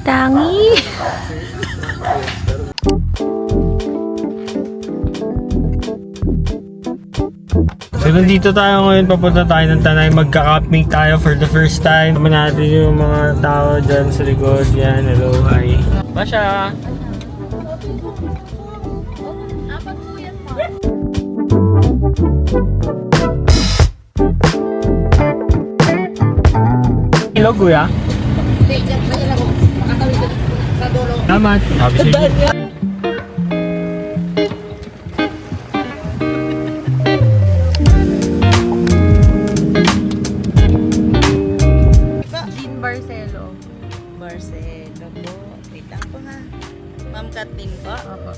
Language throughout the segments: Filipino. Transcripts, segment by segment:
Tangi! So nandito tayo ngayon, papunta tayo ng Tanay, magka-camping tayo for the first time. Tama natin yung mga tao dyan sa likod. Yan, hello, hi. Masha! Hello, kuya. Salamat. Sabi sa inyo. Marcelo po. Wait lang po ha. Ma'am Kathleen po. Opo.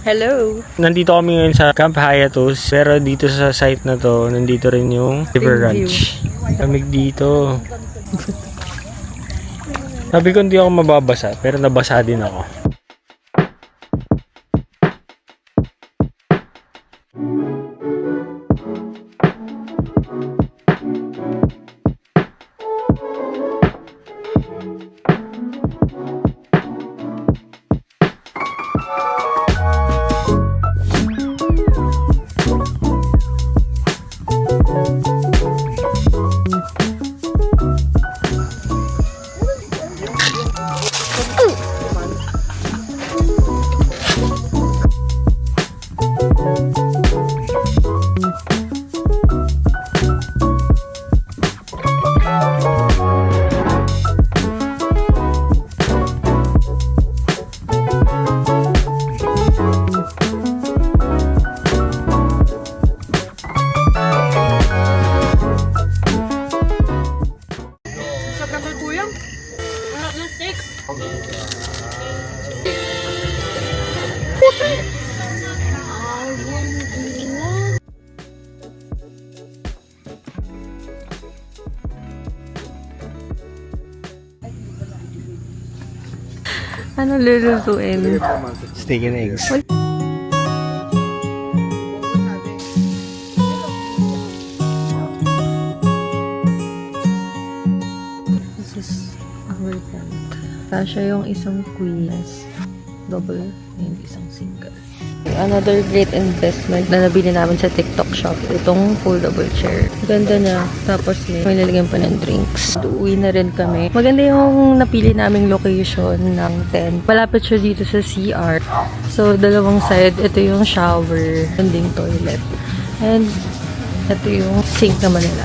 Hello! Nandito kami ngayon sa Camp Hayatus, pero dito sa site na to, nandito rin yung River Ranch. Lamig dito. Sabi ko hindi ako mababasa, pero nabasa din ako. Ano lulutuin? Steak and eggs. This is our tent. Kasha yung isang queens. Double and isang single. Another great investment na nabili namin sa TikTok shop. Itong foldable chair. Ganda niya. Tapos may lalagyan pa ng drinks. Uuwi na rin kami. Maganda yung napili naming location ng tent. Malapit siya dito sa CR. So, dalawang side. Ito yung shower. Ending toilet. And ito yung sink naman nila.